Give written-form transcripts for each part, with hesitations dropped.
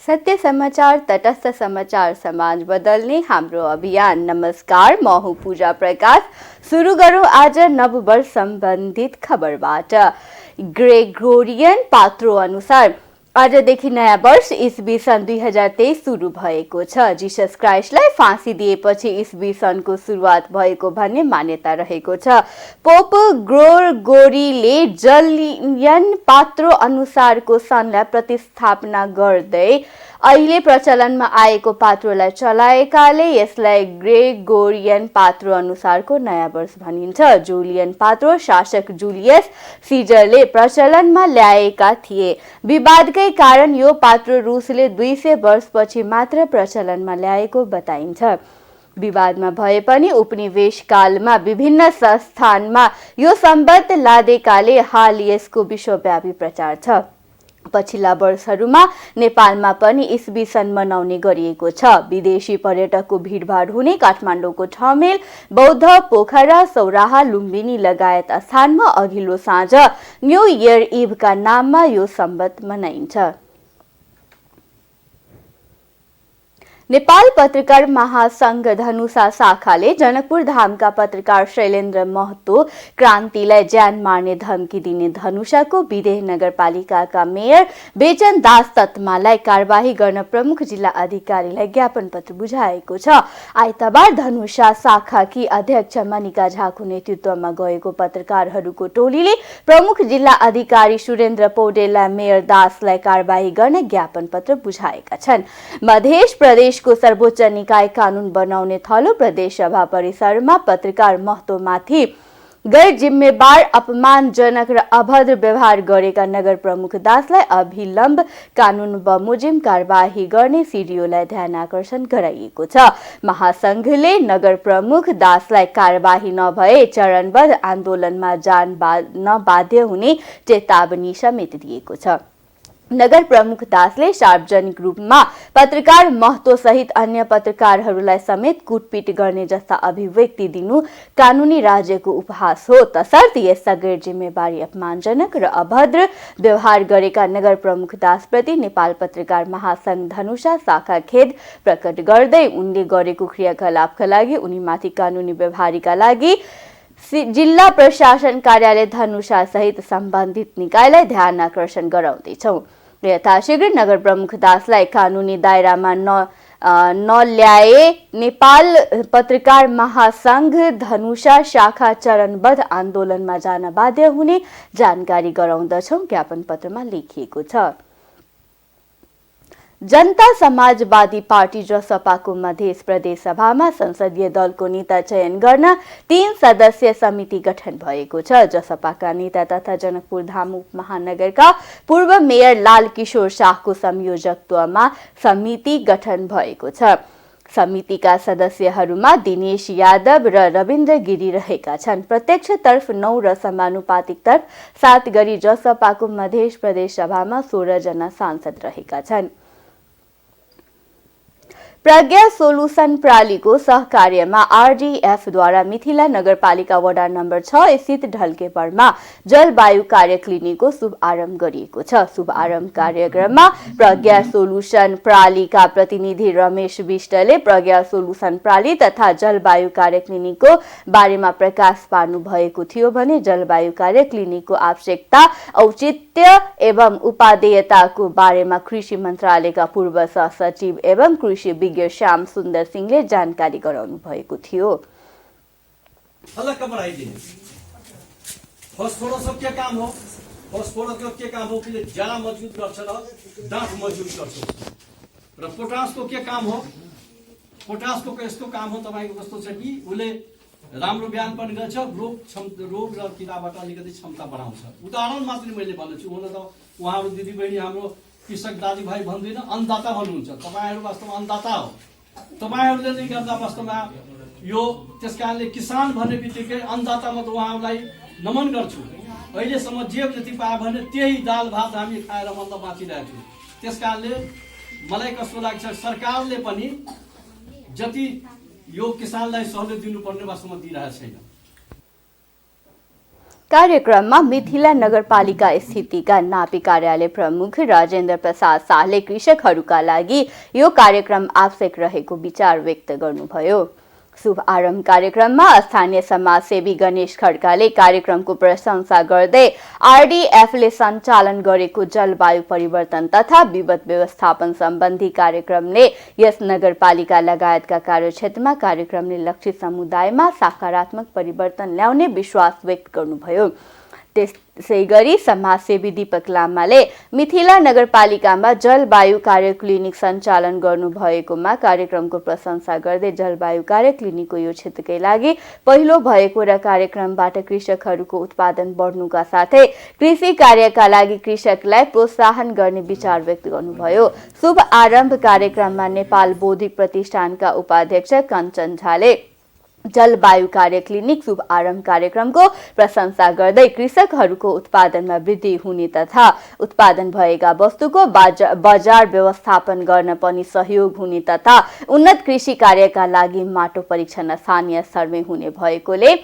सत्य समाचार, तटस्थ समाचार, समाज बदल्ने हाम्रो अभियान। नमस्कार, म हुँ पूजा प्रकाश। सुरु गरौँ आज नववर्ष सम्बन्धित खबरबाट। ग्रेगोरियन पात्रो अनुसार आजदेखि नयाँ वर्ष इस्वी सन् 2023 सुरु भएको छ। जिसस क्राइस्टलाई फाँसी दिएपछि इस्वी सनको सुरुवात भएको भन्ने मान्यता रहेको छ। पोप ग्रेगोरीले जुलियन पात्रो अनुसारको सनलाई प्रतिस्थापना गर्दै अहिले प्रचलनमा आएको पात्रोलाई चलाएकाले यसलाई ग्रेगोरियन पात्रो अनुसारको नयाँ वर्ष भनिन्छ। जुलियन पात्रो शासक जुलियस सिजरले प्रचलनमा ल्याएका थिए। विवादकै कारण यो पात्रो रुसले 200 वर्षपछि मात्र प्रचलनमा ल्याएको बताइन्छ। विवादमा भए पनि उपनिवेश कालमा विभिन्न संस्थानमा यो सम्बन्ध लादेकाले हाल यसको विश्वव्यापी प्रचार छ। पछिल्ला वर्षहरूमा नेपालमा पनि इस्वी सन मनाउने गरिएको छ। विदेशी पर्यटकको भिडभाड हुने काठमाडौँको ठमेल, बौद्ध पोखरा, सौराहा, लुम्बिनी लगायत स्थानमा अघिल्लो साँझ न्यू इयर इभका नाममा यो सम्बन्ध मनाइन्छ। नेपाल पत्रकार महासंघ धनुषा शाखाले जनकपुर धामका पत्रकार शैलेन्द्र महतो क्रान्तिलाई ज्यान मार्ने धम्की दिने धनुषाको विदेह नगरपालिकाका मेयर बेचन दास तत्मालाई कारबाही गर्न प्रमुख जिल्ला अधिकारीलाई ज्ञापन पत्र बुझाएको छ। आइतबार धनुषा शाखाकी अध्यक्ष मनिका झाको नेतृत्वमा गएको पत्रकारहरूको टोलीले प्रमुख जिल्ला अधिकारी सुरेन्द्र पौडेललाई मेयर दासलाई कारबाही गर्न ज्ञापन पत्र बुझाएका छन्। मध्य प्रदेशको सर्वोच्च निकाय कानून बनाउने थलो प्रदेश सभा परिसरमा पत्रकार महतोमाथि गैर जिम्मेवार, अपमानजनक र अभद्र व्यवहार गरेका नगर प्रमुख दासलाई अभिलम्ब कानून बमोजिम कारबाही गर्ने सिडिओलाई ध्यान आकर्षण गराइएको छ। महासंघले नगर प्रमुख दासलाई कारबाही नभए चरणबद्ध आन्दोलनमा जान बाध्य हुने चेतावनी समेत दिएको छ। नगर प्रमुख दासले सार्वजनिक रूपमा पत्रकार महतो सहित अन्य पत्रकारहरूलाई समेत कुटपिट गर्ने जस्ता अभिव्यक्ति दिनु कानूनी राज्यको उपहास हो। तसर्थ यस्ता गैर जिम्मेवारी, अपमानजनक र अभद्र व्यवहार गरेका नगर प्रमुख दासप्रति नेपाल पत्रकार महासंघ धनुषा शाखा खेद प्रकट गर्दै उनले गरेको क्रियाकलापका लागि उनीमाथि कानूनी व्यवहारका लागि जिल्ला प्रशासन कार्यालय धनुषा सहित सम्बन्धित निकायलाई ध्यान आकर्षण गराउँदैछौं। यथाशीघ्र नगर प्रमुख दासलाई कानूनी दायरामा नल्याए नेपाल पत्रकार महासंघ धनुषा शाखा चरणबद्ध आन्दोलनमा जान बाध्य हुने जानकारी गराउँदछौं, ज्ञापन पत्रमा लेखिएको छ। जनता समाजवादी पार्टी जसपाको मध्य प्रदेश सभामा संसदीय दलको नेता चयन गर्न 3 सदस्यीय समिति गठन भएको छ। जसपाका नेता तथा जनकपुर धाम उपमहानगरका पूर्व मेयर लाल किशोर शाहको संयोजकत्वमा समिति गठन भएको छ। समितिका सदस्यहरूमा दिनेश यादव र रविन्द्र गिरी रहेका छन्। प्रत्यक्षतर्फ 9 र समानुपातिक तर्फ 7 गरी जसपाको मध्य प्रदेश सभामा 16 जना सांसद रहेका छन्। प्रज्ञा सोलुसन प्रालीको सहकार्यमा आरडीएफद्वारा मिथिला नगरपालिका वडा नम्बर 6 स्थित ढल्केपरमा जलवायु कार्य क्लिनिकको शुभारम्भ गरिएको छ। शुभारम्भ कार्यक्रममा प्रज्ञा सोलुसन प्रालीका प्रतिनिधि रमेश विष्टले प्रज्ञा सोलुसन प्राली तथा जलवायु कार्य क्लिनिकको बारेमा प्रकाश पार्नु भएको थियो भने जलवायु कार्य क्लिनिकको आवश्यकता, औचित्य एवं उपादेयताको बारेमा कृषि मन्त्रालयका पूर्व सहसचिव एवं कृषि श्याम सुन्दर सिंहले जानकारी गराउनु भएको थियो। फस्फोरस के काम हो? फस्फोरस के काम हो कि ज्यादा मजबूत गर्छ र डाँठ मजबूत गर्छ। र पोटास को के काम हो? पोटास को यस्तो काम हो तपाईको कस्तो छ कि उले राम्रो बिहान पनि गर्छ, रोग र किराबाट अलिकति क्षमता बढाउँछ। उदाहरण मात्र मैले भन्छु, हुन त उहाँहरु दिदीबहिनी हाम्रो कृषक दाजुभाइ भन्दैन, अन्नदाता भन्नुहुन्छ। तपाईहरु वास्तवमा अन्नदाता हो। तपाईहरुले नै गर्दा वास्तवमा यो त्यसकारणले किसान भन्ने बित्तिकै अन्नदातामा त उहाँहरुलाई नमन गर्छु। अहिलेसम्म जे जति पाए भने त्यही दाल भात हामी खाएर मतलब बाँचिरहेको छु। त्यसकारणले मलाई कस्तो लाग्छ, सरकारले पनि जति यो किसानलाई सहुलियत दिनुपर्ने वास्तवमा दिइरहेको छैन। कार्यक्रममा मिथिला नगरपालिका स्थितिका नापी कार्यालय प्रमुख राजेन्द्र प्रसाद शाहले कृषकहरूका लागि यो कार्यक्रम आवश्यक रहेको विचार व्यक्त गर्नुभयो। शुभ आरम्भ कार्यक्रममा स्थानीय समाजसेवी गणेश खड्काले कार्यक्रमको प्रशंसा गर्दै आरडीएफले सञ्चालन गरेको जलवायु परिवर्तन तथा विपद व्यवस्थापन सम्बन्धी कार्यक्रमले यस नगरपालिका लगायतका कार्यक्षेत्रमा कार्यक्रमले लक्षित समुदायमा सकारात्मक परिवर्तन ल्याउने विश्वास व्यक्त गर्नुभयो। त्यसैगरी समाजसेवी दीपक लामाले मिथिला नगरपालिकामा जलवायु कार्य क्लिनिक सञ्चालन गर्नुभएकोमा कार्यक्रमको प्रशंसा गर्दै जलवायु कार्य क्लिनिकको यो क्षेत्रकै लागि पहिलो भएको र कार्यक्रमबाट कृषकहरूको उत्पादन बढ्नुका साथै कृषि कार्यका लागि कृषकलाई प्रोत्साहन गर्ने विचार व्यक्त गर्नुभयो। शुभ आरम्भ कार्यक्रममा नेपाल बौद्धिक प्रतिष्ठानका उपाध्यक्ष कञ्चन झाले जलवायु कार्य क्लिनिक शुभ आरम्भ कार्यक्रमको प्रशंसा गर्दै कृषकहरूको उत्पादनमा वृद्धि हुने तथा उत्पादन भएका वस्तुको बजार व्यवस्थापन गर्न पनि सहयोग हुने तथा उन्नत कृषि कार्यका लागि माटो परीक्षण स्थानीय स्तरमै हुने भएकोले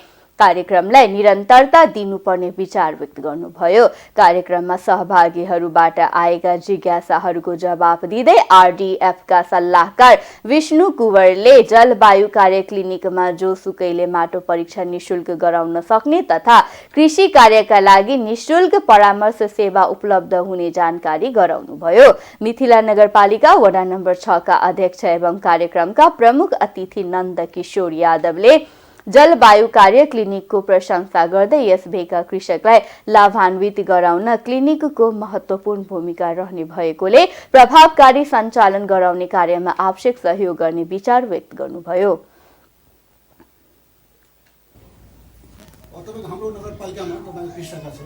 कार्यक्रमलाई निरन्तरता दिनुपर्ने विचार व्यक्त गर्नुभयो। कार्यक्रममा सहभागीहरूबाट आएका जिज्ञासाहरूको जवाफ दिँदै आरडीएफका सल्लाहकार विष्णु कुँवरले जलवायु कार्य क्लिनिकमा जोसुकैले माटो परीक्षण निशुल्क गराउन सक्ने तथा कृषि कार्यका लागि निशुल्क परामर्श सेवा उपलब्ध हुने जानकारी गराउनुभयो। मिथिला नगरपालिका वडा नम्बर 6 का अध्यक्ष एवं कार्यक्रमका प्रमुख अतिथि नन्द किशोर यादवले जलवायु कार्य क्लिनिकको प्रशंसा गर्दै यस भेका कृषकलाई लाभान्वित गराउन क्लिनिकको महत्त्वपूर्ण भूमिका रहने भएकोले प्रभावकारी सञ्चालन गराउने कार्यमा आवश्यक सहयोग गर्ने विचार व्यक्त गर्नुभयो। हाम्रो नगरपालिकामा तपाईको कृषकका छ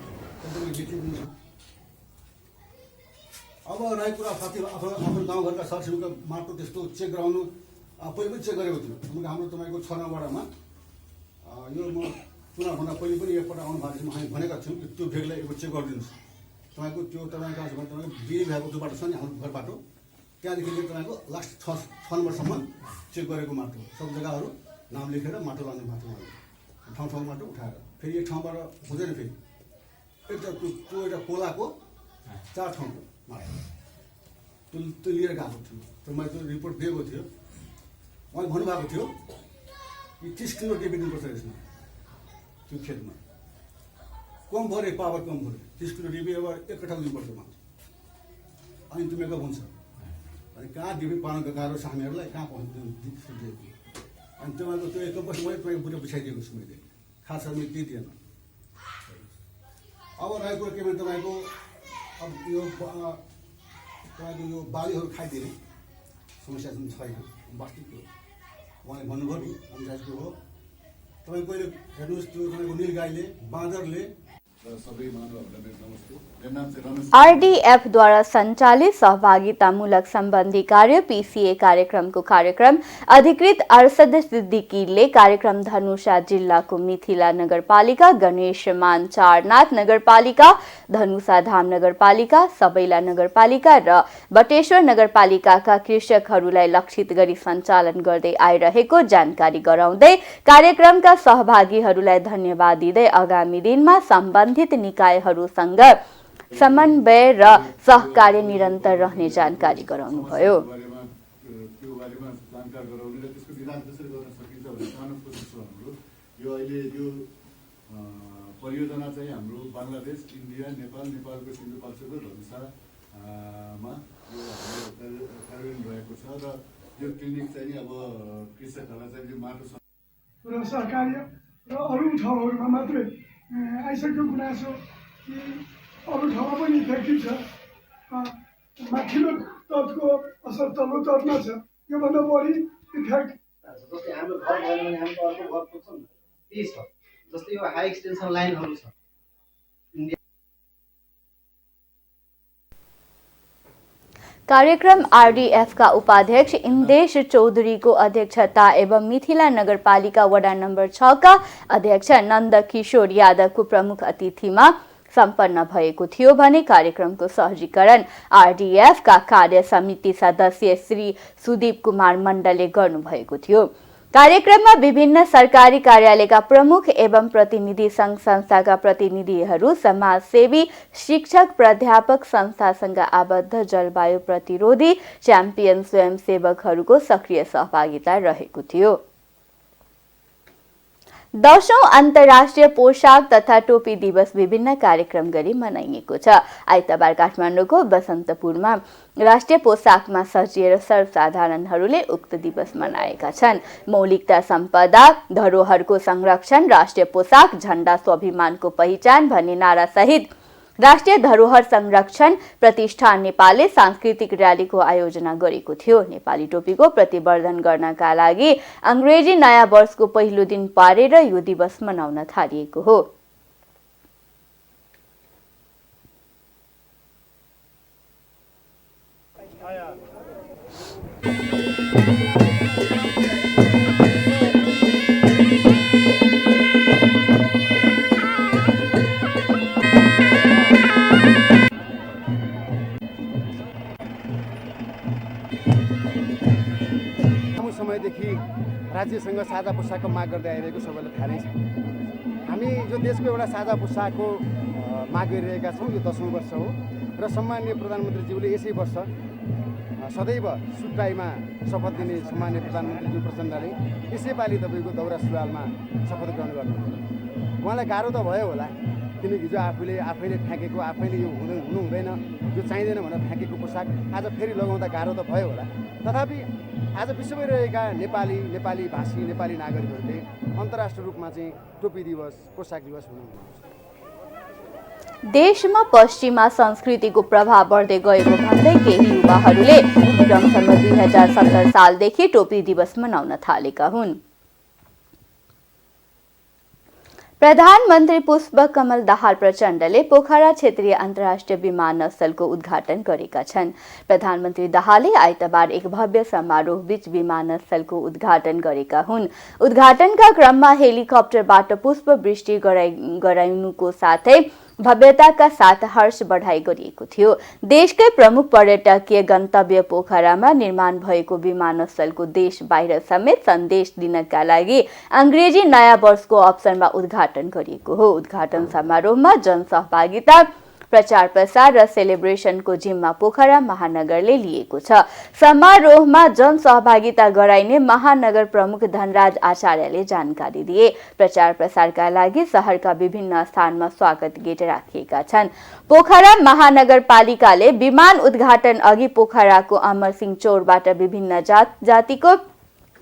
अब राई कुरा साथी आफ्नो गाउँघरका सरसिमका माटो त्यस्तो चेक गराउनु पहिले पनि चेक गरेको थियो। हाम्रो तपाईँको 6 नम्बरमा यो म चुनावभन्दा पहिले पनि एकपल्ट आउनु भएको छ। हामी भनेका थियौँ कि त्यो भेगलाई एकपल्ट चेक गरिदिनुहोस्। तपाईँको त्यो तपाईँको कहाँ छ भने तपाईँको बिहे भएको त्यो बाटो छ नि हाम्रो घर बाटो, त्यहाँदेखि लिएर तपाईँको लास्ट 6 नम्बरसम्म चेक गरेको माटो सब जग्गाहरू नाम लेखेर माटो लाने माटो ठाउँ ठाउँ माटो उठाएर फेरि एक ठाउँबाट हुँदैन, फेरि एउटा त्यो एउटा कोलाको 4 ठाउँको माटो त्यो लिएर गएको थियो। त्यो मैले त्यो रिपोर्ट दिएको थियो। उहाँले भन्नुभएको थियो कि 30 किलो डिबी दिनुपर्छ यसमा, त्यो खेतमा कम भयो रे, पावर कम भयो, 30 किलो डिबी अब एक कट्ठा दिनुपर्छ मान्छे। अनि त्यो मेकअप हुन्छ। अनि कहाँ डिबी पाउनुको गाह्रो छ हामीहरूलाई, कहाँ पाउँछ दिएको। अनि तपाईँको त्यो एक वर्ष मैले तपाईँको बुढो बिछाइदिएको छु मैले, खास मैले केही दिएन। अब रहेको के भने तपाईँको अब यो तपाईँको यो बालीहरू खाइदिने समस्या चाहिँ छैन, वास्तविक उहाँले भन्नुभयो नि अन्दाजको हो। तपाईँ कहिले हेर्नुहोस् त्यो तपाईँको नीलगाईले बाँदरले सबै मानवहरूलाई मेरो नमस्ते। मेरो नाम चाहिँ रमेश। आरडीएफद्वारा सञ्चालित सहभागितामूलक सम्बन्धी कार्य पीसीए कार्यक्रमको कार्यक्रम अधिकृत अरशद सिद्दिकीले कार्यक्रम धनुषा जिल्लाको मिथिला नगरपालिका, गणेशमान चारनाथ नगरपालिका, धनुषा धाम नगरपालिका, सबैला नगरपालिका र बटेश्वर नगरपालिकाका कृषकहरूलाई लक्षित गरी सञ्चालन गर्दै आइरहेको जानकारी गराउँदै कार्यक्रमका सहभागीहरूलाई धन्यवाद दिँदै आगामी दिनमा सम्बन्धित निकायहरूसँग समन्वय र सहकार्य निरन्तर रहने जानकारी गराउनुभयो। परियोजना चाहिँ हाम्रो बङ्गलादेश, इन्डिया, नेपालको सिन्धुपाल्चोक र धनुषामा यो हाम्रो कार्यान्वयन रहेको छ र यो क्लिनिक चाहिँ अब कृषकहरूलाई चाहिँ यो माटो र सहकार्य र अरू ठाउँहरूमा मात्रै आइसकेको गुनासो कि अरू ठाउँमा पनि इफेक्टिभ छ, माथिल्लो तत्को असर तल्लो तत्मा छ, योभन्दा बढी इफेक्ट जस्तै हाम्रो घर भयो भने हाम्रो अर्को घर पुग्छ नि, त्यही छ। जस्तै यो हाई एक्सटेन्सन लाइनहरू छ। कार्यक्रम आरडीएफ का उपाध्यक्ष इंदेश चौधरी को अध्यक्षता एवं मिथिला नगरपालिका वडा नंबर 6 का अध्यक्ष नन्द किशोर यादव को प्रमुख अतिथिमा सम्पन्न भएको थियो भने कार्यक्रमको सहजीकरण आरडीएफ का कार्य समिति सदस्य श्री सुदीप कुमार मण्डलले गर्नुभएको थियो। कार्यक्रममा विभिन्न सरकारी कार्यालयका प्रमुख एवं प्रतिनिधि संघ संस्थाका प्रतिनिधिहरू, समाजसेवी, शिक्षक, प्राध्यापक, संस्थासँग आबद्ध, जलवायु प्रतिरोधी, च्याम्पियन स्वयंसेवकहरूको सक्रिय सहभागिता रहेको थियो। 10औं अन्तर्राष्ट्रिय पोशाक तथा टोपी दिवस विभिन्न कार्यक्रम गरी मनाइएको छ। आइतबार काठमाडौँको बसन्तपुरमा राष्ट्रिय पोशाकमा सजिएर सर्वसाधारणहरूले उक्त दिवस मनाएका छन्। मौलिकता, सम्पदा, धरोहरको संरक्षण, राष्ट्रिय पोशाक, झण्डा स्वाभिमानको पहिचान भन्ने नारा सहित राष्ट्रिय धरोहर संरक्षण प्रतिष्ठान नेपालले सांस्कृतिक र्यालीको आयोजना गरेको थियो। नेपाली टोपीको प्रतिवर्धन गर्नका लागि अंग्रेजी नयाँ वर्षको पहिलो दिन पारेर यो दिवस मनाउन थालिएको हो। समयदेखि राज्यसँग साझा पोसाकको माग गर्दै आइरहेको सबैलाई थाहा नै छ। हामी यो देशको एउटा साझा पोसाकको माग गरिरहेका छौँ। यो 10औं वर्ष हो र सम्माननीय प्रधानमन्त्रीज्यूले यसै वर्ष सदैव सुट्टाइमा शपथ दिने सम्माननीय प्रधानमन्त्रीज्यू प्रचण्डले यसैपालि तपाईँको दौरा सुरुवालमा शपथ ग्रहण गर्नुभयो। उहाँलाई गाह्रो त भयो होला, किनकि जो आफैले फ्याँकेको, आफैले यो हुनु हुँदैन, यो चाहिँदैन भनेर फ्याँकेको पोसाक आज फेरि लगाउँदा गाह्रो त भयो होला। तथापि आज विश्वभरि रहेका नेपाली भाषी नेपाली नागरिकहरूले अन्तर्राष्ट्रिय रूपमा चाहिँ टोपी दिवस, पोसाक दिवस मनाउनुहुन्छ। देशमा पश्चिमा संस्कृतिको प्रभाव बढ्दै गएको भन्दै केही युवाहरूले विक्रमसम्म 2070 सालदेखि टोपी दिवस मनाउन थालेका हुन्। प्रधानमन्त्री पुष्पकमल दाहाल प्रचण्डले पोखरा क्षेत्रीय अन्तर्राष्ट्रिय विमानस्थलको उद्घाटन गरेका छन्। प्रधानमन्त्री दाहालले आइतबार एक भव्य समारोहबीच विमानस्थलको उद्घाटन गरेका हुन्। उद्घाटनका क्रममा हेलिकप्टरबाट पुष्पवृष्टि गराउनुको साथै भव्यताका साथ हर्ष बढाई गरिएको थियो। देशकै प्रमुख पर्यटकीय गन्तव्य पोखरामा निर्माण भएको विमानस्थलको देश बाहिर समेत सन्देश दिनका लागि अंग्रेजी नयाँ वर्षको अवसरमा उद्घाटन गरिएको हो। उद्घाटन समारोहमा जनसहभागिता, प्रचार प्रसार र सेलिब्रेसनको जिम्मा पोखरा महानगरले लिएको छ। समारोहमा जनसहभागिता गराइने महानगर प्रमुख धनराज आचार्यले जानकारी दिए। प्रचार प्रसारका लागि शहरका विभिन्न स्थानमा स्वागत गेट राखिएका छन्। पोखरा महानगरपालिकाले विमान उद्घाटन अघि पोखराको अमरसिंह चौरबाट विभिन्न जातिको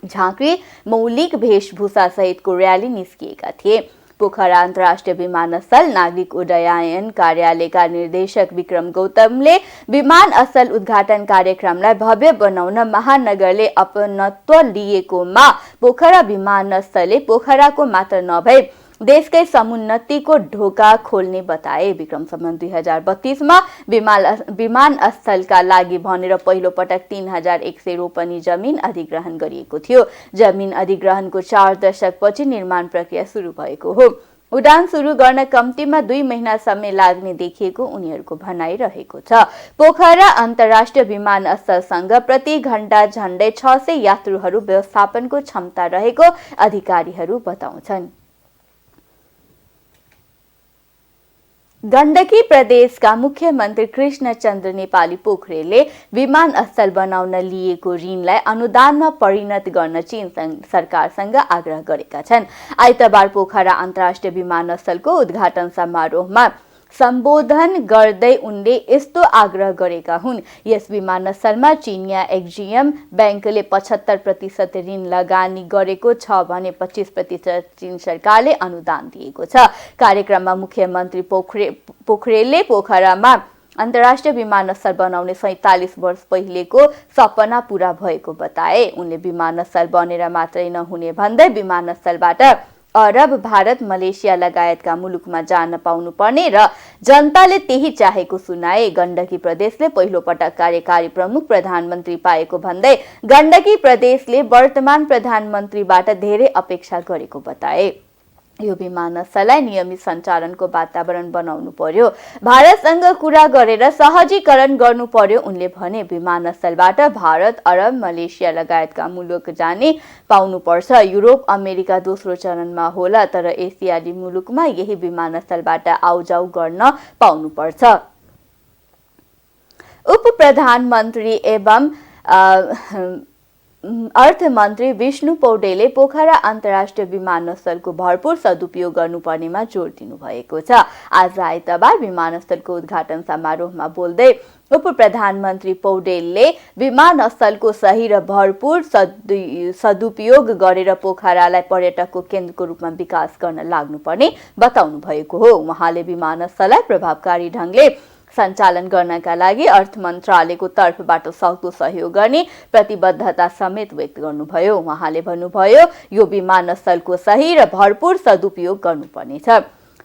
झाँक्री, मौलिक वेशभूषा सहितको र्याली निस्किएका थिए। पोखरा अन्तर्राष्ट्रिय विमानस्थल नागरिक उड्डयन कार्यालयका निर्देशक विक्रम गौतमले विमानस्थल उद्घाटन कार्यक्रमलाई भव्य बनाउन महानगरले अपनत्व लिएकोमा पोखरा विमानस्थलले पोखराको मात्र नभई देशकै समुन्नतिको ढोका खोल्ने बताए। विक्रमसम्म 2032 मा विमानस्थलका लागि भनेर पहिलो पटक 3100 रोपनी जमिन अधिग्रहण गरिएको थियो। जमिन अधिग्रहणको 4 दशकपछि निर्माण प्रक्रिया सुरु भएको हो। उडान सुरु गर्न कम्तीमा 2 महिना समय लाग्ने देखिएको उनीहरूको भनाइ रहेको छ। पोखरा अन्तर्राष्ट्रिय विमानस्थलसँग प्रति घण्टा झण्डै 600 यात्रुहरू व्यवस्थापनको क्षमता रहेको अधिकारीहरू बताउँछन्। गण्डकी प्रदेशका मुख्यमन्त्री कृष्णचन्द्र नेपाली पोखरेलले विमानस्थल बनाउन लिएको ऋणलाई अनुदानमा परिणत गर्न चीन सरकारसँग आग्रह गरेका छन्। आइतबार पोखरा अन्तर्राष्ट्रिय विमानस्थलको उद्घाटन समारोहमा सम्बोधन गर्दै उनले यस्तो आग्रह गरेका हुन्। यस विमानस्थलमा चीनिया एक्जियम ब्याङ्कले 75% ऋण लगानी गरेको छ भने 25% चीन सरकारले अनुदान दिएको छ। कार्यक्रममा मुख्यमन्त्री पोखरेलले पोखरामा अन्तर्राष्ट्रिय विमानस्थल बनाउने 47 वर्ष पहिलेको सपना पूरा भएको बताए। उनले विमानस्थल बनेर मात्रै नहुने भन्दै विमानस्थलबाट अरब, भारत, मलेसिया लगायतका मुलुकमा जान पाउनुपर्ने र जनताले त्यही चाहेको सुनाए। गण्डकी प्रदेशले पहिलो पटक कार्यकारी प्रमुख प्रधानमन्त्री पाएको भन्दै गण्डकी प्रदेशले वर्तमान प्रधानमन्त्रीबाट धेरै अपेक्षा गरेको बताए। यो विमानस्थललाई नियमित सञ्चालनको वातावरण बनाउनु पर्यो, भारतसँग कुरा गरेर सहजीकरण गर्नु पर्यो उनले भने। विमानस्थलबाट भारत, अरब, मलेसिया लगायतका मुलुक जाने पाउनुपर्छ। युरोप, अमेरिका दोस्रो चरणमा होला, तर एसियाली मुलुकमा यही विमानस्थलबाट आउजाउ गर्न पाउनुपर्छ। उप प्रधानमन्त्री एवं अर्थमन्त्री विष्णु पौडेलले पोखरा अन्तर्राष्ट्रिय विमानस्थलको भरपूर सदुपयोग गर्नुपर्नेमा जोड दिनुभएको छ। आज आइतबार विमानस्थलको उद्घाटन समारोहमा बोल्दै उप प्रधानमन्त्री पौडेलले विमानस्थलको सही र भरपूर सदुपयोग गरेर पोखरालाई पर्यटकको केन्द्रको रूपमा विकास गर्न लाग्नुपर्ने बताउनु भएको हो। उहाँले विमानस्थललाई प्रभावकारी ढङ्गले सञ्चालन गर्नका लागि अर्थ मन्त्रालयको तर्फबाट सक्दो सहयोग गर्ने प्रतिबद्धता समेत व्यक्त गर्नुभयो। उहाँले भन्नुभयो, यो विमानस्थलको सही र भरपूर सदुपयोग गर्नुपर्नेछ।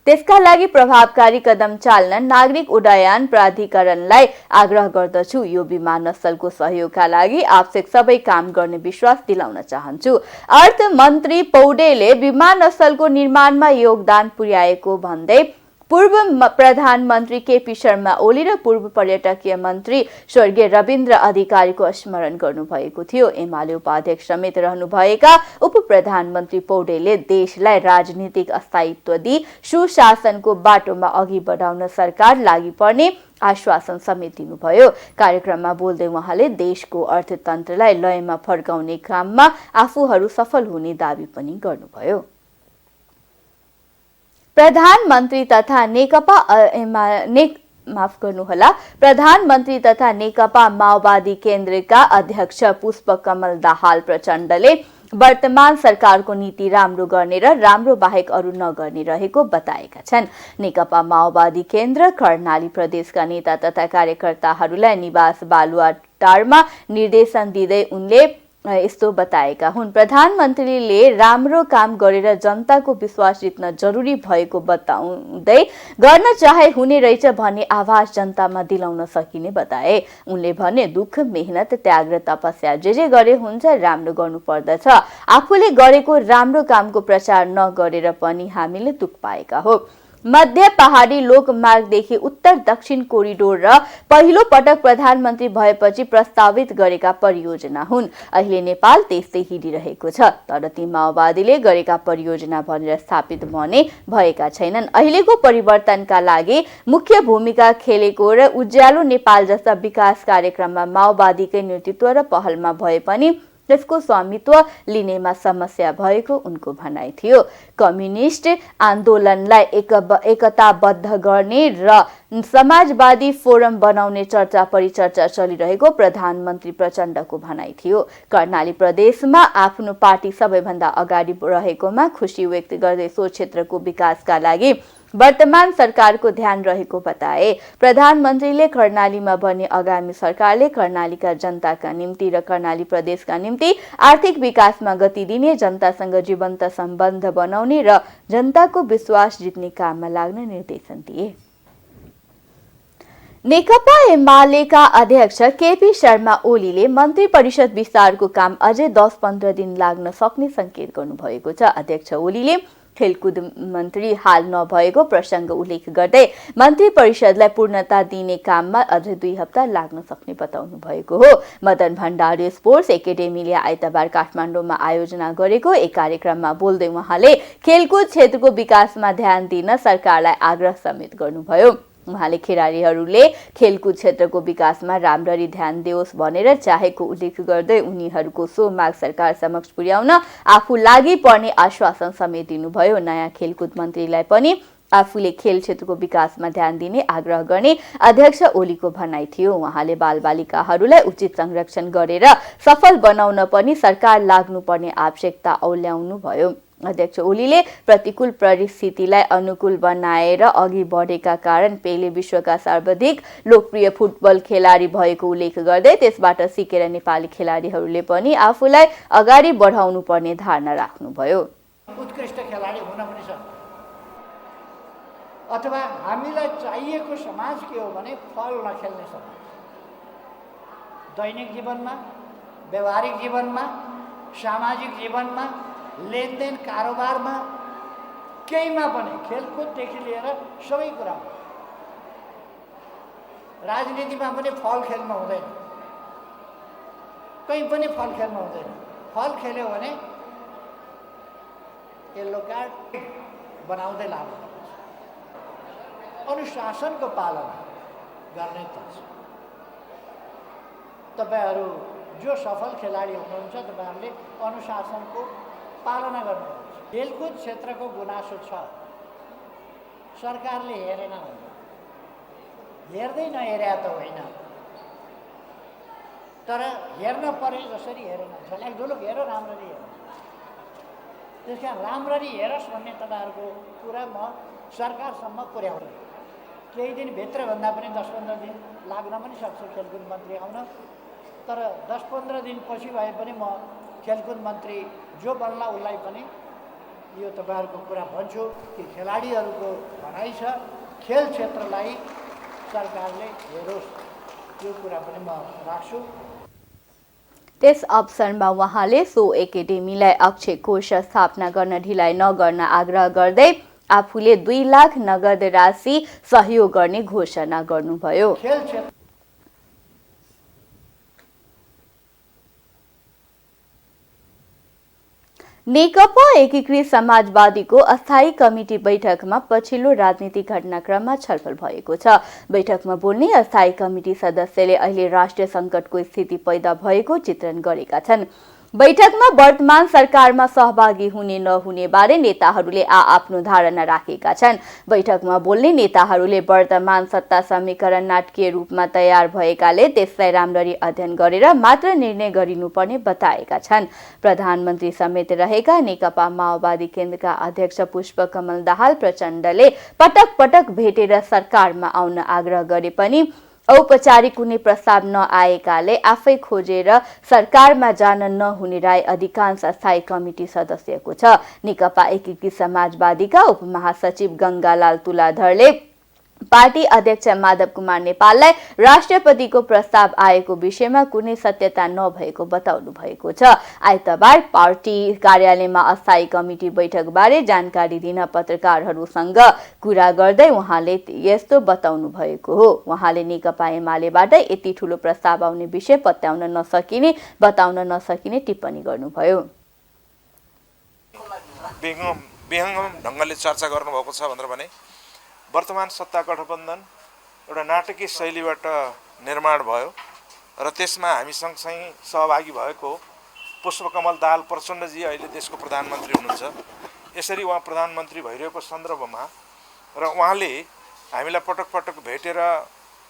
त्यसका लागि प्रभावकारी कदम चाल्न नागरिक उड्डयन प्राधिकरणलाई आग्रह गर्दछु। यो विमानस्थलको सहयोगका लागि आवश्यक सबै काम गर्ने विश्वास दिलाउन चाहन्छु। अर्थमन्त्री पौडेलले विमानस्थलको निर्माणमा योगदान पुर्याएको भन्दै पूर्व प्रधानमन्त्री केपी शर्मा ओली र पूर्व पर्यटकीय मन्त्री स्वर्गीय रविन्द्र अधिकारीको स्मरण गर्नुभएको थियो। एमाले उपाध्यक्ष समेत रहनुभएका उप प्रधानमन्त्री पौडेलले देशलाई राजनीतिक स्थायित्व दिई सुशासनको बाटोमा अघि बढाउन सरकार लागि पर्ने आश्वासन समेत दिनुभयो। कार्यक्रममा बोल्दै उहाँले देशको अर्थतन्त्रलाई लयमा फर्काउने काममा आफूहरू सफल हुने दावी पनि गर्नुभयो। प्रधानमन्त्री तथा नेकपा माओवादी केन्द्रका अध्यक्ष पुष्पकमल दाहाल प्रचण्डले वर्तमान सरकारको नीति राम्रो गर्ने र राम्रो बाहेक अरू नगर्ने रहेको बताएका छन्। नेकपा माओवादी केन्द्र कर्णाली प्रदेशका नेता तथा कार्यकर्ताहरूलाई निवास बालुवाटारमा निर्देशन दिँदै उनले यस्तो बताएका हुन्। प्रधानमन्त्रीले राम्रो काम गरेर जनताको विश्वास जित्न जरुरी भएको बताउँदै गर्न चाहे हुने रहेछ भन्ने आभास जनतामा दिलाउन सकिने बताए। उनले भने, दुःख, मेहनत, त्याग र तपस्या जे गरे हुन्छ राम्रो गर्नु पर्दछ। आफूले गरेको राम्रो कामको प्रचार नगरेर पनि हामीले दुःख पाएका हो। मध्य पहाडी लोकमार्गदेखि उत्तर दक्षिण कोरिडोर र पहिलो पटक प्रधानमन्त्री भएपछि प्रस्तावित गरेका परियोजना हुन्। अहिले नेपाल त्यस्तै हिँडिरहेको छ, तर ती माओवादीले गरेका परियोजना भनेर स्थापित भने भएका छैनन्। अहिलेको परिवर्तनका लागि मुख्य भूमिका खेलेको र उज्यालो नेपाल जस्ता विकास कार्यक्रममा माओवादीकै नेतृत्व र पहलमा भए पनि त्यसको स्वामित्व लिनेमा समस्या भएको उनको भनाइ थियो। कम्युनिस्ट आन्दोलनलाई एकताबद्ध गर्ने र समाजवादी फोरम बनाउने चर्चा परिचर्चा चलिरहेको प्रधानमन्त्री प्रचण्डको भनाइ थियो। कर्णाली प्रदेशमा आफ्नो पार्टी सबैभन्दा अगाडि रहेकोमा खुसी व्यक्त गर्दै सो क्षेत्रको विकासका लागि वर्तमान सरकारको ध्यान रहेको बताए। प्रधानमन्त्रीले कर्णालीमा बन्ने आगामी सरकारले कर्णालीका जनताका निम्ति र कर्णाली प्रदेशका निम्ति आर्थिक विकासमा गति दिने, जनतासँग जीवन्त सम्बन्ध बनाउने र जनताको विश्वास जित्ने काममा लाग्न निर्देशन दिए। नेकपा एमालेका अध्यक्ष केपी शर्मा ओलीले मन्त्री परिषद विस्तारको काम अझै 10-15 दिन लाग्न सक्ने संकेत गर्नुभएको छ। अध्यक्ष ओलीले खेलकुद मन्त्री हाल नभएको प्रसङ्ग उल्लेख गर्दै मन्त्री परिषदलाई पूर्णता दिने काममा अझै 2 हप्ता लाग्न सक्ने बताउनु भएको हो। मदन भण्डारी स्पोर्ट्स एकाडेमीले आइतबार काठमाडौँमा आयोजना गरेको एक कार्यक्रममा बोल्दै उहाँले खेलकुद क्षेत्रको विकासमा ध्यान दिन सरकारलाई आग्रह समेत गर्नुभयो। उहाँले खेलाडीहरूले खेलकुद क्षेत्रको विकासमा राम्ररी ध्यान दियोस् भनेर चाहेको उल्लेख गर्दै उनीहरूको सो माग सरकार समक्ष पुर्याउन आफू लागि पर्ने आश्वासन समेत दिनुभयो। नयाँ खेलकुद मन्त्रीलाई पनि आफूले खेल क्षेत्रको विकासमा ध्यान दिने आग्रह गर्ने अध्यक्ष ओलीको भनाइ थियो। उहाँले बालबालिकाहरूलाई उचित संरक्षण गरेर सफल बनाउन पनि सरकार लाग्नुपर्ने आवश्यकता औल्याउनु भयो। अध्यक्ष ओलीले प्रतिकूल परिस्थितिलाई अनुकूल बनाएर अघि बढेका कारण पेले विश्वका सर्वाधिक लोकप्रिय फुटबल खेलाडी भएको उल्लेख गर्दै त्यसबाट सिकेर नेपाली खेलाडीहरूले पनि आफूलाई अगाडि बढाउनु पर्ने धारणा राख्नुभयो। उत्कृष्ट खेलाडी हुन पनि सक्छ, अथवा हामीलाई चाहिएको समाज के हो भने फल नखेल्ने समाज। दैनिक जीवनमा, व्यवहारिक जीवनमा, सामाजिक जीवनमा, लेनदेन कारोबारमा केहीमा पनि खेलकुददेखि लिएर सबै कुरामा राजनीतिमा पनि फल खेलमा हुँदैन, कहीँ पनि फल खेलमा हुँदैन। फल खेल्यो भने येल्लो कार्ड बनाउँदै लानुपर्छ। अनुशासनको पालना गर्नै पर्छ। तपाईहरू जो सफल खेलाडी हुनुहुन्छ तपाईहरूले अनुशासनको पालना गर्नुपर्छ। खेलकुद क्षेत्रको गुनासो छ, सरकारले हेरेन भने हेर्दै नहेरे त होइन, तर हेर्न परे जसरी हेरेन, झल्याकझुलुक हेर, राम्ररी हेर। त्यस कारण राम्ररी हेरोस् भन्ने तपाईँहरूको कुरा म सरकारसम्म पुर्याउँछु। केही दिनभित्र भन्दा पनि 10-15 दिन लाग्न पनि सक्छ खेलकुद मन्त्री आउन, तर 10-15 दिनपछि भए पनि म खेलकुद मन्त्री जो बन्ला उसलाई पनि यो तपाईँहरूको कुरा भन्छु कि खेलाडीहरूको भनाइ छ खेल क्षेत्रलाई सरकारले हेरोस्, यो कुरा पनि म राख्छु। त्यस अवसरमा उहाँले सो एकाडेमीलाई अक्षय कोष स्थापना गर्न ढिलाइ नगर्न आग्रह गर्दै आफूले 2 लाख नगद राशि सहयोग गर्ने घोषणा गर्नुभयो। खेल क्षेत्र नेकपा एकीकृत समाजवादीको अस्थायी कमिटी बैठकमा पछिल्लो राजनीतिक घटनाक्रममा छलफल भएको छ। बैठकमा बोल्ने अस्थायी कमिटी सदस्यले अहिले राष्ट्रिय संकटको स्थिति पैदा भएको चित्रण गरेका छन्। बैठकमा वर्तमान सरकारमा सहभागी हुने नहुने बारे नेताहरूले आफ्नो धारणा राखेका छन्। बैठकमा बोल्ने नेताहरूले वर्तमान सत्ता समीकरण नाटकीय रूपमा तयार भएकाले त्यसलाई राम्ररी अध्ययन गरेर मात्र निर्णय गरिनुपर्ने बताएका छन्। प्रधानमन्त्री समेत रहेका नेकपा माओवादी केन्द्रका अध्यक्ष पुष्पकमल दाहाल प्रचण्डले पटक पटक भेटेर सरकारमा आउन आग्रह गरे पनि औपचारिक कुनै प्रस्ताव नआएकाले आफै खोजेर सरकारमा जान नहुने राय अधिकांश अस्थायी कमिटी सदस्यको छ। नेकपा एकीकृत समाजवादीका उपमहासचिव गंगालाल तुलाधरले पार्टी अध्यक्ष माधव कुमार नेपाललाई राष्ट्रपतिको प्रस्ताव आएको विषयमा कुनै सत्यता नभएको बताउनु भएको छ। आइतबार पार्टी कार्यालयमा अस्थायी कमिटी बैठकबारे जानकारी दिन पत्रकारहरूसँग कुरा गर्दै उहाँले यस्तो बताउनु भएको हो। उहाँले नेकपा एमालेबाट यति ठूलो प्रस्ताव आउने विषय बताउन नसकिने टिप्पणी गर्नुभयो। विहङ्गम ढङ्गले चर्चा गर्नुभएको छ भनेर भने वर्तमान सत्ता गठबन्धन एउटा नाटकीय शैलीबाट निर्माण भयो र त्यसमा हामी सँगसँगै सहभागी भएको पुष्पकमल दाहाल प्रचण्डजी अहिले देशको प्रधानमन्त्री हुनुहुन्छ। यसरी उहाँ प्रधानमन्त्री भइरहेको सन्दर्भमा र उहाँले हामीलाई पटक पटक भेटेर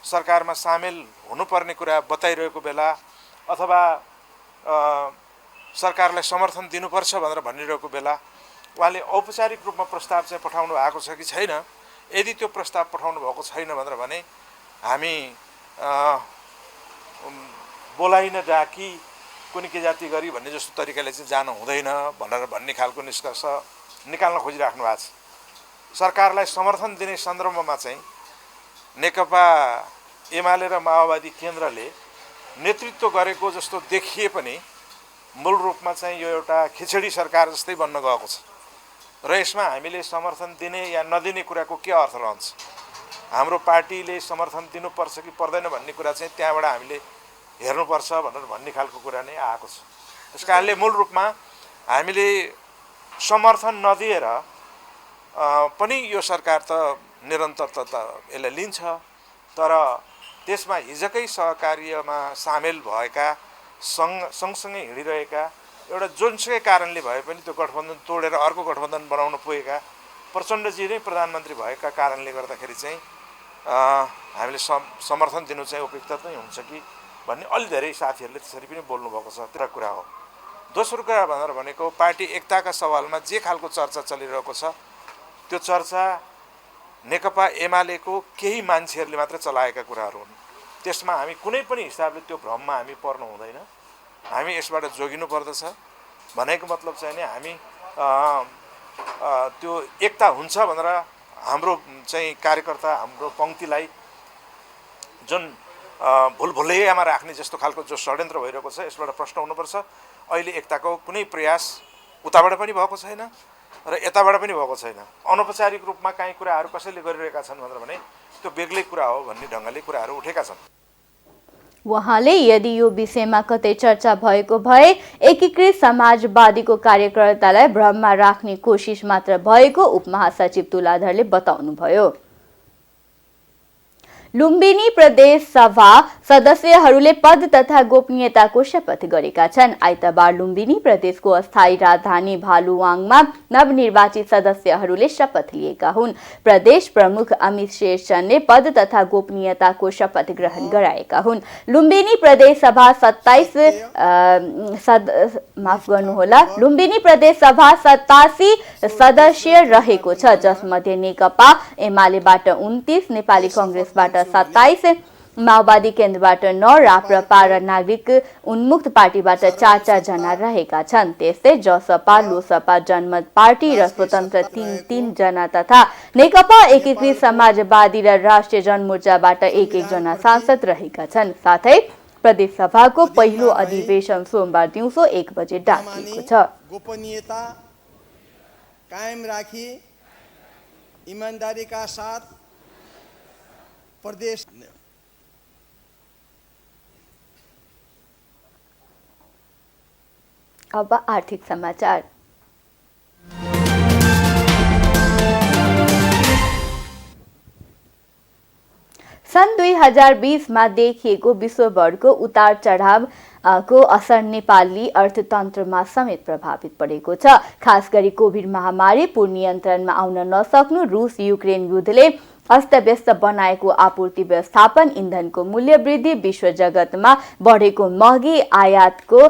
सरकारमा सामेल हुनुपर्ने कुरा बताइरहेको बेला अथवा सरकारलाई समर्थन दिनुपर्छ भनेर भनिरहेको बेला उहाँले औपचारिक रूपमा प्रस्ताव चाहिँ पठाउनु भएको छ कि छैन। यदि त्यो प्रस्ताव पठाउनु भएको छैन भनेर भने हामी बोलाइन डाकी कुनै के जाति गरी भन्ने जस्तो तरिकाले चाहिँ जान हुँदैन भन्ने खालको निष्कर्ष निकाल्न खोजिराख्नु भएको छ। सरकारलाई समर्थन दिने सन्दर्भमा चाहिँ नेकपा एमाले र माओवादी केन्द्रले नेतृत्व गरेको जस्तो देखिए पनि मूल रूपमा चाहिँ यो एउटा खिचडी सरकार जस्तै बन्न गएको छ र यसमा हामीले समर्थन दिने या नदिने कुराको के अर्थ रहन्छ। हाम्रो पार्टीले समर्थन दिनुपर्छ कि पर्दैन भन्ने कुरा चाहिँ त्यहाँबाट हामीले हेर्नुपर्छ भनेर भन्ने खालको कुरा नै आएको छ। त्यस कारणले मूल रूपमा हामीले समर्थन नदिएर पनि यो सरकार त निरन्तरता त यसलाई लिन्छ, तर त्यसमा हिजकै सहकार्यमा सामेल भएका सँगसँगै हिँडिरहेका एउटा जुनसुकै कारणले भए पनि त्यो गठबन्धन तोडेर अर्को गठबन्धन बनाउन पुगेका प्रचण्डजी नै प्रधानमन्त्री भएका कारणले गर्दाखेरि चाहिँ हामीले समर्थन दिनु चाहिँ उपयुक्त नै हुन्छ कि भन्ने अलि धेरै साथीहरूले त्यसरी पनि बोल्नुभएको छ। त्यो कुरा हो। दोस्रो कुरा भनेर भनेको पार्टी एकताका सवालमा जे खालको चर्चा चलिरहेको छ त्यो चर्चा नेकपा एमालेको केही मान्छेहरूले मात्र चलाएका कुराहरू हुन्। त्यसमा हामी कुनै पनि हिसाबले त्यो भ्रममा हामी पर्नु हुँदैन। हामी यसबाट जोगिनु पर्दछ। भनेको मतलब चाहिँ नि हामी त्यो एकता हुन्छ भनेर हाम्रो चाहिँ कार्यकर्ता हाम्रो पङ्क्तिलाई जुन भुलभुलैयामा राख्ने जस्तो खालको जो षड्यन्त्र भइरहेको छ यसबाट प्रश्न हुनुपर्छ। अहिले एकताको कुनै प्रयास उताबाट पनि भएको छैन र यताबाट पनि भएको छैन। अनौपचारिक रूपमा काहीँ कुराहरू कसैले गरिरहेका छन् भनेर भने त्यो बेग्लै कुरा हो भन्ने ढङ्गले कुराहरू उठेका छन्। उहाँले यदि यो विषयमा कतै चर्चा भएको भए एकीकृत समाजवादीको कार्यकर्तालाई भ्रममा राख्ने कोसिस मात्र भएको उपमहासचिव तुलाधरले बताउनुभयो। लुम्बिनी प्रदेश सभा सदस्यहरूले पद तथा गोपनीयताको शपथ गरेका छन्। आइतबार लुम्बिनी प्रदेशको अस्थायी राजधानी भालुवाङमा नवनिर्वाचित सदस्यहरूले शपथ लिएका हुन्। प्रदेश प्रमुख अमित शेरचनले पद तथा गोपनीयताको शपथ ग्रहण गराएका हुन्। लुम्बिनी प्रदेश सभा 87 सदस्य रहेको छ, जसमध्ये नेकपा एमालेबाट 29, नेपाली कांग्रेसबाट 27, माओवादी केन्द्रबाट 9, राप्रपा र नागरिक उन्मुक्त पार्टीबाट 4 जना रहेका छन्। त्यस्तै जसपा, लोसपा, जनमत पार्टी र स्वतन्त्र 3 जना तथा नेकपा एकीकृत समाजवादी र राष्ट्रिय जनमोर्चाबाट 1 जना सांसद रहेका छन्। साथै प्रदेश सभाको पहिलो अधिवेशन सोमबार दिउँसो 1 बजे डाकिएको छ। गोपनीयता कायम राखी ईमानदारीका साथ प्रदेश अब आर्थिक समाचार। सन् 2020 मा देखिएको विश्वभरको उतार चढाव को असर नेपाली अर्थतन्त्रमा समेत प्रभावित परेको छ। खास गरी कोभिड महामारी पूर्ण नियन्त्रणमा आउन नसक्नु, रुस युक्रेन युद्धले अस्तव्यस्त बनाएको आपूर्ति व्यवस्थापन, इन्धनको मूल्य वृद्धि, विश्व जगतमा बढेको महँगी, आयातको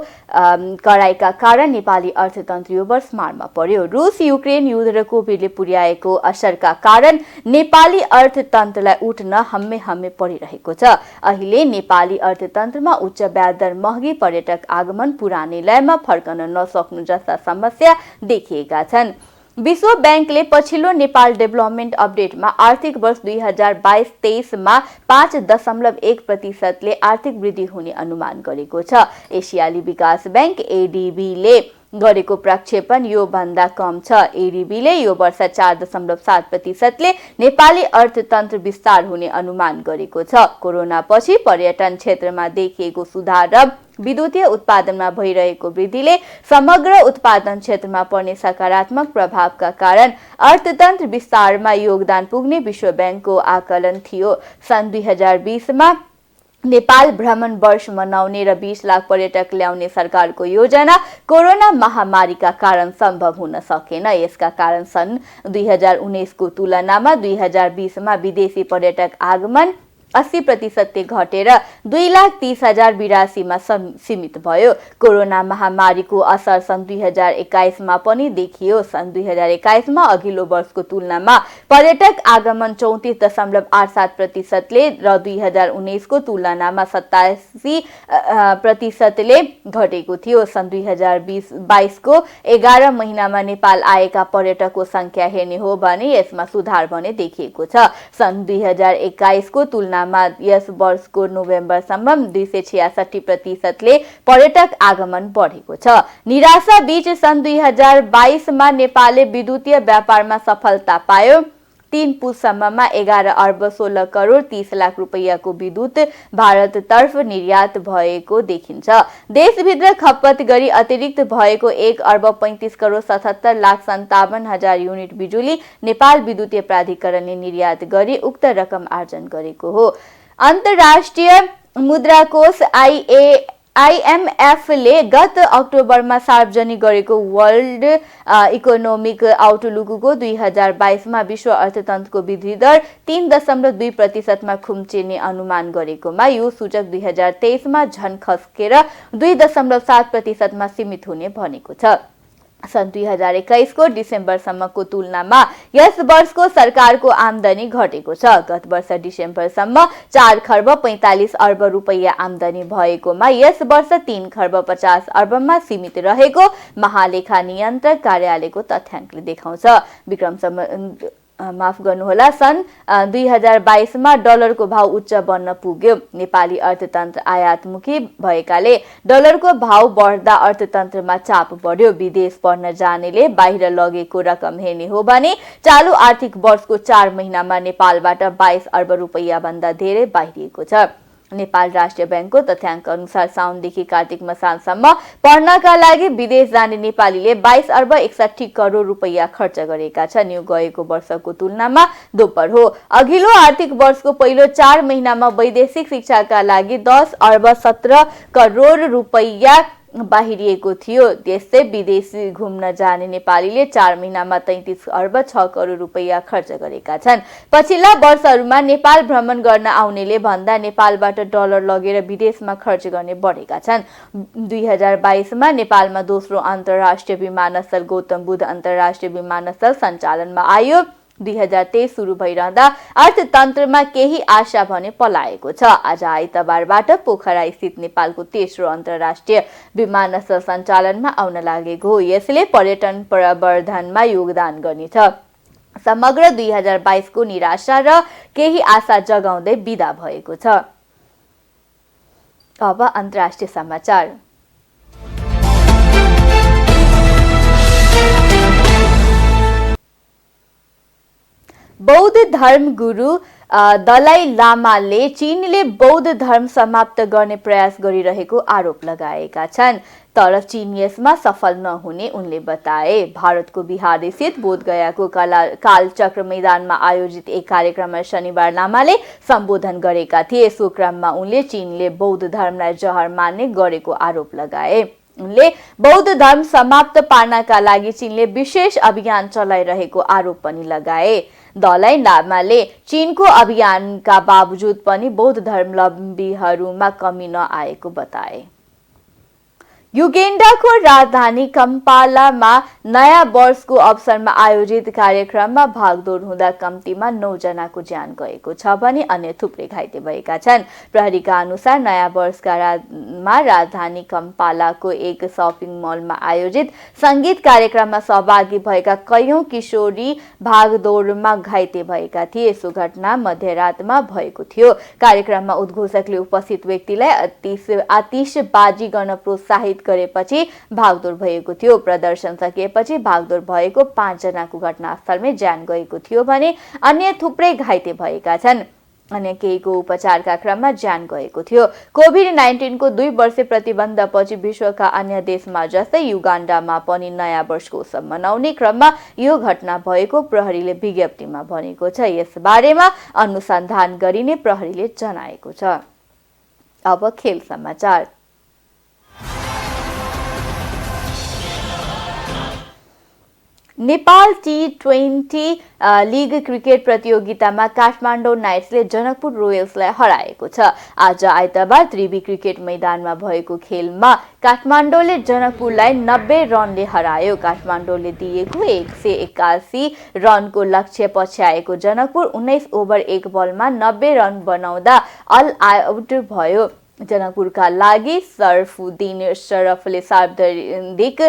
कराइका कारण नेपाली अर्थतन्त्र यो वर्ष मारमा पर्यो। रुस युक्रेन युद्ध र कोभिडले पुर्याएको असरका कारण नेपाली अर्थतन्त्रलाई उठ्न हम्मे परिरहेको छ। अहिले नेपाली अर्थतन्त्रमा उच्च ब्याज दर, महँगी, पर्यटक आगमन, पुरानै लयमा फर्कन नसक्नु जस्ता समस्या देखिएका छन्। विश्व बैंकले पछिल्लो नेपाल डेभलपमेन्ट अपडेटमा आर्थिक वर्ष 2022-23 मा 5.1% आर्थिक वृद्धि हुने अनुमान गरेको छ। एसियाली विकास बैंक एडीबीले गरेको प्रक्षेपण यो भन्दा कम छ। एडीबीले यो वर्ष 4.7% नेपाली अर्थतन्त्र विस्तार हुने अनुमान गरेको छ। कोरोना पछि पर्यटन क्षेत्रमा देखिएको सुधार र विद्युतीय उत्पादनमा भइरहेको वृद्धिले समग्र उत्पादन क्षेत्रमा पर्ने सकारात्मक प्रभावका कारण अर्थतन्त्र विस्तारमा योगदान पुग्ने विश्व बैंकको आकलन थियो। सन् 2020 मा नेपाल भ्रमण वर्ष मनाउने र 20 लाख पर्यटक ल्याउने सरकारको योजना कोरोना महामारीका कारण सम्भव हुन सकेन। यसका कारण सन् 2019 को तुलनामा 2020 मा विदेशी पर्यटक आगमन 80% घटेर 2,30,082 मा सीमित भयो। कोरोना महामारीको असर सन् 2021 मा पनि देखियो। सन् 2021 मा अघिल्लो वर्षको तुलनामा पर्यटक आगमन 34.87% र 2019 को तुलनामा 87% घटेको थियो। सन् 2022 को 11 महिनामा नेपाल आएका पर्यटकको संख्या हेर्ने हो भने यसमा सुधार भने देखिएको छ। सन् 2021 को तुलनामा यस वर्षको नोभेम्बरसम्म 266% पर्यटक आगमन बढेको छ। निराशा बीच सन् 2022 मा नेपालले विद्युतीय व्यापारमा सफलता पायो। 3 पुससम्ममा 11 अर्ब 16 करोड 30 लाख रुपैयाँको विद्युत भारततर्फ निर्यात भएको देखिन्छ। देशभित्र खपत गरी अतिरिक्त भएको 1 अर्ब 35 करोड 77 लाख 57 हजार युनिट बिजुली नेपाल विद्युतीय प्राधिकरणले निर्यात गरी उक्त रकम आर्जन गरेको हो। अन्तर्राष्ट्रिय मुद्राकोष IMF ले गत अक्टोबरमा सार्वजनिक गरेको वर्ल्ड इकोनोमिक आउटलुकको 2022 मा विश्व अर्थतन्त्रको वृद्धि दर 3.2% मा खुम्चिने अनुमान गरेकोमा यो सूचक 2023 मा झन खस्केर 2.7% मा सीमित हुने भनेको छ। सन् 2021 को डिसेम्बरसम्मको तुलनामा यस वर्षको सरकारको आमदानी घटेको छ। गत वर्ष डिसेम्बरसम्म 4 खर्ब 45 अर्ब रुपैयाँ आमदानी भएकोमा यस वर्ष 3 खर्ब 50 अर्बमा सीमित रहेको महालेखा नियन्त्रक कार्यालयको तथ्याङ्कले देखाउँछ। माफ गर्नुहोला सन् 2022 मा डलरको भाव उच्च बन्न पुग्यो। नेपाली अर्थतन्त्र आयातमुखी भएकाले डलरको भाव बढ्दा अर्थतन्त्रमा चाप बढ्यो। विदेश पढ्न जानेले बाहिर लगेको रकम हेर्ने हो भने चालु आर्थिक वर्षको 4 महिनामा नेपालबाट 22 अर्ब रुपैयाँ भन्दा धेरै बाहिरिएको छ। नेपाल राष्ट्रिय बैंकको तथ्याङ्क अनुसार साउनदेखि कार्तिक मसानसम्म पढ्नका लागि विदेश जाने नेपालीले 22 अर्ब 61 करोड रुपैयाँ खर्च गरेका छन्। यो गएको वर्षको तुलनामा दोब्बर हो। अघिल्लो आर्थिक वर्षको पहिलो 4 महिनामा वैदेशिक शिक्षाका लागि 10 अर्ब 17 करोड रुपैयाँ बाहिरिएको थियो। त्यसै विदेशी घुम्न जाने नेपालीले 4 महिनामा 33 अर्ब 6 करोड रुपैयाँ खर्च गरेका छन्। पछिल्ला वर्षहरूमा नेपाल भ्रमण गर्न आउनेले भन्दा नेपालबाट डलर लगेर विदेशमा खर्च गर्ने बढेका छन्। 2022 मा नेपालमा दोस्रो अन्तर्राष्ट्रिय विमानस्थल गौतम बुद्ध अन्तर्राष्ट्रिय विमानस्थल सञ्चालनमा आयो। 2023 सुरु भइरहँदा अर्थतन्त्रमा केही आशा भने पलाएको छ। आज आइतबारबाट पोखरा स्थित नेपालको तेस्रो अन्तर्राष्ट्रिय विमानस्थल सञ्चालनमा आउन लागेको हो। यसले पर्यटन प्रवर्धनमा योगदान गर्नेछ। समग्र 2022 को निराशा र केही आशा जगाउँदै बिदा भएको छ। अब अन्तर्राष्ट्रिय समाचार। बौद्ध धर्म गुरु दलाई लामाले चीनले बौद्ध धर्म समाप्त गर्ने प्रयास गरिरहेको आरोप लगाएका छन्, तर चीन यसमा सफल नहुने उनले बताए। भारतको बिहार स्थित बोधगयाको कालचक्र मैदानमा आयोजित एक कार्यक्रममा शनिबार लामाले सम्बोधन गरेका थिए। सो क्रममा उनले चीनले बौद्ध धर्मलाई जहर मान्ने गरेको आरोप लगाए। उनले बौद्ध धर्म समाप्त पार्नका लागि चीनले विशेष अभियान चलाइरहेको आरोप पनि लगाए। दलाई लामाले चीनको अभियानका बावजुद पनि बौद्ध धर्मावलम्बीहरूमा कमी नआएको बताए। युगेन्डाको राजधानी कम्पालामा नयाँ वर्षको अवसरमा आयोजित कार्यक्रममा भागदौड हुँदा कम्तीमा 9 जनाको ज्यान गएको छ भने अन्य थुप्रै घाइते भएका छन्। प्रहरीका अनुसार नयाँ वर्षका राजधानी कम्पालाको एक शपिङ मलमा आयोजित संगीत कार्यक्रममा सहभागी भएका कैयौं किशोरी भागदौडमा घाइते भएका थिए। सो घटना मध्यरातमा भएको थियो। कार्यक्रममा उद्घोषकले उपस्थित व्यक्तिलाई आतिशबाजी गर्न प्रोत्साहित गरेपछि भागदौड भएको थियो। प्रदर्शन सकिएपछि भागदौड भएको 5 जनाको घटनास्थलमै ज्यान गएको थियो भने अन्य थुप्रै घाइते भएका छन्। अन्य केहीको उपचारका क्रममा ज्यान गएको थियो। कोभिड-19 को 2 वर्षे प्रतिबन्धपछि विश्वका अन्य देशमा जस्तै युगान्डामा पनि नयाँ वर्षको उत्सव मनाउने क्रममा यो घटना भएको प्रहरीले विज्ञप्तिमा भनेको छ। यस बारेमा अनुसन्धान गरिने प्रहरीले जनाएको छ। अब खेल समाचार। नेपाल T20 लीग क्रिकेट प्रतियोगितामा काठमाडौँ नाइट्सले जनकपुर रोयल्सलाई हराएको छ। आज आइतबार त्रिवी क्रिकेट मैदानमा भएको खेलमा काठमाडौँले जनकपुरलाई 90 रनले हरायो। काठमाडौँले दिएको 181 रनको लक्ष्य पछ्याएको जनकपुर 19 ओभर 1 बलमा 90 रन बनाउँदा अल आउट भयो। जनकपुरका लागि सरफुद्दिन शरफले सर्वाधिक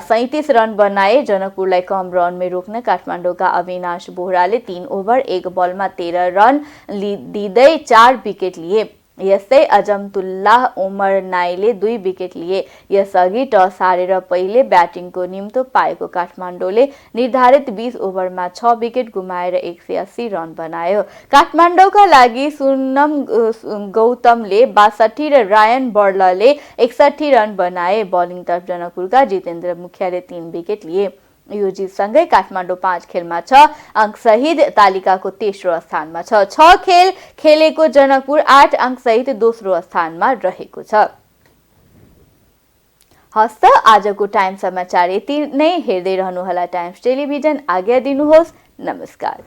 37 रन बनाए। जनकपुरलाई कम रनमै रोक्न काठमाडौँका अविनाश बोहराले 3 ओभर 1 बलमा 13 रन दिँदै 4 विकेट लिए। यस्तै अजमतुल्लाह उमर नाईले 2 विकेट लिए। यसअघि टस हारेर पहिले ब्याटिङको निम्तो पाएको काठमाडौँले निर्धारित 20 ओभरमा 6 विकेट गुमाएर 180 रन बनायो। काठमाडौँका लागि सुनम गौतमले 62 र रायन बर्लले 61 रन बनाए। बलिङतर्फ जनकपुरका जितेन्द्र मुखियाले 3 विकेट लिए। यो जितसँगै काठमाडौँ 5 खेलमा 6 अङ्क सहित तालिकाको तेस्रो स्थानमा छ। 6 खेल खेलेको जनकपुर 8 अङ्क सहित दोस्रो स्थानमा रहेको छ। हस्त आजको टाइम समाचार यति नै। हेर्दै रहनुहोला टाइम्स टेलिभिजन। आज्ञा दिनुहोस्। नमस्कार।